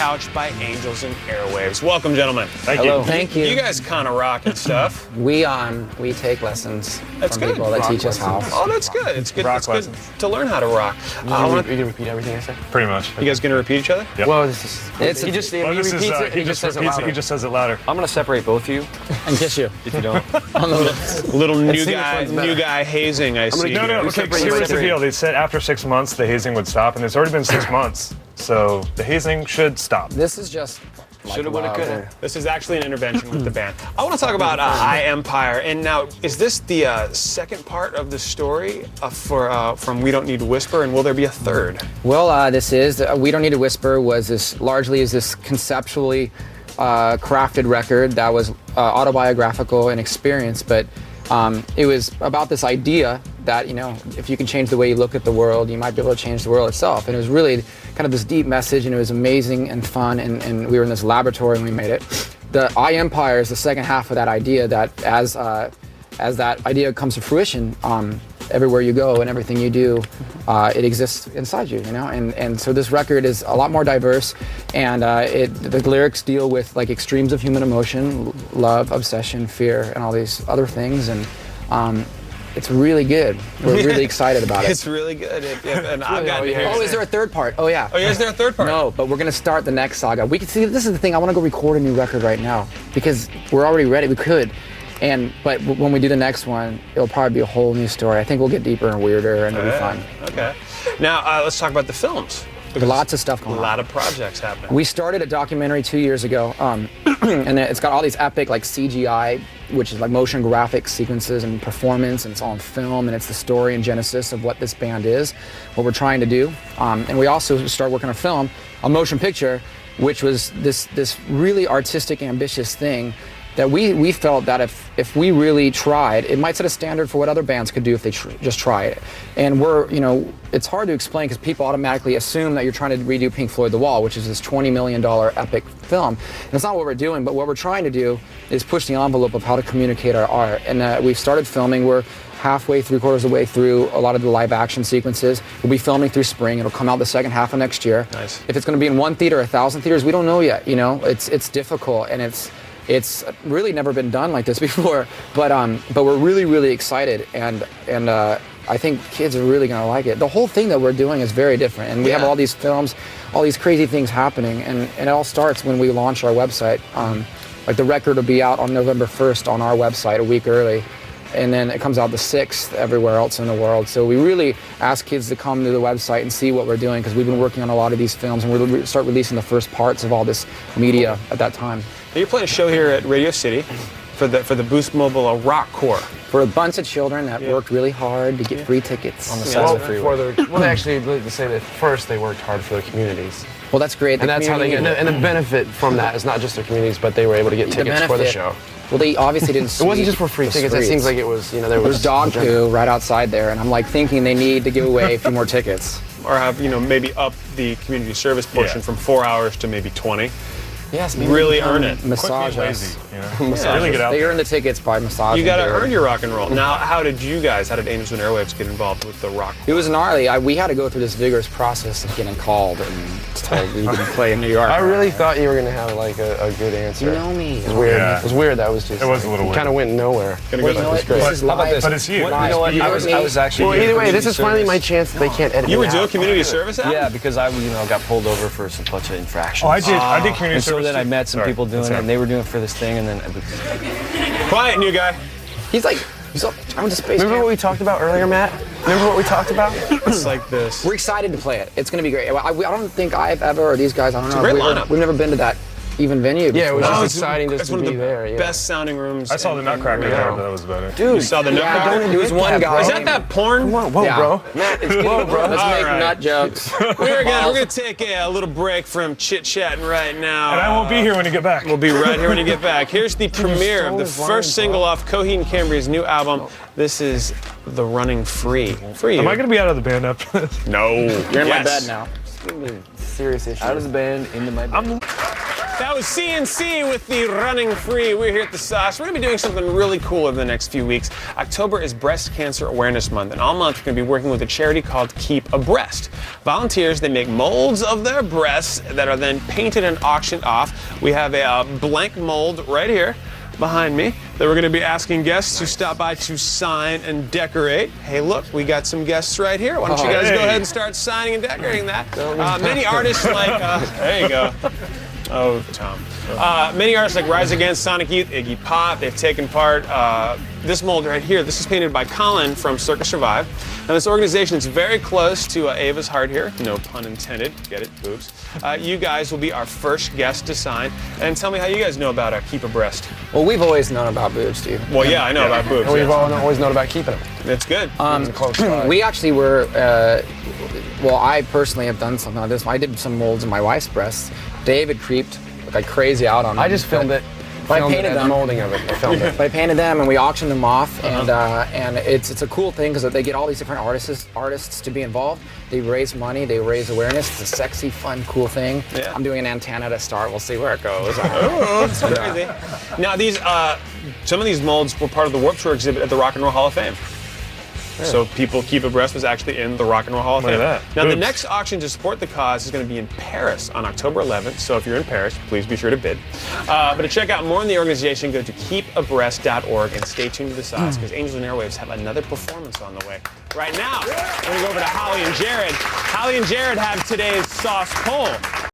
couch by Angels and Airwaves. Welcome, gentlemen. Thank you. Thank you. You guys kind of rock and stuff. We take lessons That's from good. people that Rock teach us how. lessons. Oh, that's good. It's good. Rock It's good lessons. to learn how to rock. You gonna repeat everything I said? Pretty much. You guys gonna repeat each other? Yep. Well, this is. It's he a- just he Well, this repeats is, it. And he he just just says it repeats it. louder. He just says it louder. I'm gonna separate both of you And kiss you. if you don't. Little new see which guy, one's better. new guy hazing. I see. No, here. okay, separate- here's the separate. deal. They said after 6 months the hazing would stop, and it's already been 6 months. So the hazing should stop. This is just Shoulda, woulda, coulda. This is actually an intervention with the band. I want to talk about I Empire. And now, is this the second part of the story from We Don't Need to Whisper? And will there be a third? Well, this is We Don't Need to Whisper was this conceptually crafted record that was autobiographical in experience, but it was about this idea that, if you can change the way you look at the world, you might be able to change the world itself. And it was really kind of this deep message, and it was amazing and fun, and we were in this laboratory and we made it. The I Empire is the second half of that idea, that as that idea comes to fruition, everywhere you go and everything you do, it exists inside you, and so this record is a lot more diverse, and the lyrics deal with like extremes of human emotion, love, obsession, fear, and all these other things, and it's really good. We're really excited about it. It's really good. And I've gotten to hear Oh, is there a third part? Oh, yeah. Oh, yeah, is there a third part? No, but we're gonna start the next saga. We can see. This is the thing. I want to go record a new record right now because we're already ready. We could, but when we do the next one, it'll probably be a whole new story. I think we'll get deper and weirder, and it'll be fun. Okay. Now, let's talk about the films. There's lots of stuff A going on. lot of projects happening. We started a documentary 2 years ago, and it's got all these epic like CGI, which is like motion graphic sequences and performance, and it's all on film, and it's the story and genesis of what this band is, what we're trying to do. And we also started working on a film, a motion picture, which was this really artistic, ambitious thing that we felt that if we really tried, it might set a standard for what other bands could do if they just try it. And it's hard to explain because people automatically assume that you're trying to redo Pink Floyd The Wall, which is this $20 million epic film. And that's not what we're doing, but what we're trying to do is push the envelope of how to communicate our art. And we've started filming. We're halfway, three-quarters of the way through a lot of the live action sequences. We'll be filming through spring. It'll come out the second half of next year. Nice. If it's going to be in 1 theater or 1,000 theaters, we don't know yet. It's difficult, and it's really never been done like this before, but we're really, really excited, and I think kids are really gonna like it. The whole thing that we're doing is very different, and we have all these films, all these crazy things happening, and it all starts when we launch our website. Like the record will be out on November 1st on our website a week early, and then it comes out the 6th everywhere else in the world. So we really ask kids to come to the website and see what we're doing, because we've been working on a lot of these films, and we'll start releasing the first parts of all this media at that time. Now, you're playing a show here at Radio City for the Boost Mobile Rock Corps. For a bunch of children that worked really hard to get free tickets. On the side of the freeway. They actually like to say that first they worked hard for their communities, Well, that's great. and that's how they get. And the benefit from that is not just their communities, but they were able to get tickets for the show. Well, they obviously didn't. It wasn't just for free tickets. It seems like it was. There was There's dog poo right outside there, and I'm like thinking they need to give away a few more tickets. Or have, maybe up the community service portion from 4 hours to maybe 20. Yes, Really earn it. Massage Quit being us. lazy, Really get out They there. earn the tickets by massaging. You gotta their- earn your rock and roll. Now, how did Angels and Airwaves get involved with the rock? It was gnarly. We had to go through this vigorous process of getting called and told you can play in New York. I really thought you were gonna have like a good answer. You know me. It was weird. Yeah. It was weird. That was just. It was a little weird. Kind of went nowhere. Gonna Well, go you know back. what? This is live. But it's you. Live. You know what? You I and was me. actually. Well, doing either way, community this is finally my service. chance that they can't edit You me were doing out. community service out? Yeah, because I got pulled over for some bunch of infractions. Oh, I did community And so service. then I too. met some Sorry. people doing That's it, and they were doing it for this thing, and then Quiet, new guy. He's like, I went to space Remember camp. what we talked about earlier, Matt? Remember what we talked about? It's like this. We're excited to play it. It's going to be great. I don't think I've ever, or these guys, I don't know. great we've lineup. We've never been to that even venue before. Yeah, it was just it's exciting just It's to one of be the there. Yeah. best sounding rooms. I saw the Nutcracker there, but that was about it. Dude, You saw the Yeah, Nutcracker? it was one guy. Is that porn? Whoa, Yeah. bro. Matt, it's Whoa, bro. Let's All make right. nut jokes. We're gonna take a little break from chit-chatting right now. And I won't be here when you get back. We'll be right here when you get back. Here's the premiere of the his line, first single off Coheed and Cambria's new album. This is The Running Free. For you. Am I going to be out of the band after this? No. You're in my bed now. Serious issue. out of the band into my bed. That was CNC with the Running Free. We're here at the Sauce. We're going to be doing something really cool over the next few weeks. October is Breast Cancer Awareness Month, and all month we're going to be working with a charity called Keep Abreast. Volunteers, they make molds of their breasts that are then painted and auctioned off. We have a blank mold right here behind me that we're going to be asking guests to stop by to sign and decorate. Hey, look, we got some guests right here. Why don't you guys go ahead and start signing and decorating that? Many artists like, there you go. Oh, Tom. Many artists like Rise Against, Sonic Youth, Iggy Pop, they've taken part. This mold right here, this is painted by Colin from Circus Survive. Now this organization is very close to Ava's heart here, no pun intended, get it, boobs. You guys will be our first guest to sign. And tell me how you guys know about Keep Abreast. Well, we've always known about boobs, Steve. Well, yeah, I know about boobs. And we've yeah. always known about keeping them. That's good. It's a close tie. We actually were, well, I personally have done something like this. I did some molds of my wife's breasts. David creeped like crazy out on them. I just filmed it. I Filmed painted it, them. molding of it. I filmed it. But I painted them and we auctioned them off, and it's a cool thing because they get all these different artists to be involved. They raise money, they raise awareness. It's a sexy, fun, cool thing. Yeah. I'm doing an antenna to start. We'll see where it goes. Oh, that's crazy. Now these, some of these molds were part of the Warped Tour exhibit at the Rock and Roll Hall of Fame. So people Keep Abreast was actually in the Rock and Roll Hall of Look Fame. at that. Now the Boobs. next auction to support the cause is going to be in Paris on October 11th. So if you're in Paris, please be sure to bid. But to check out more on the organization, go to keepabreast.org and stay tuned to the Sauce because Angels and Airwaves have another performance on the way. Right now, we're going to go over to Holly and Jared. Holly and Jared have today's Sauce poll.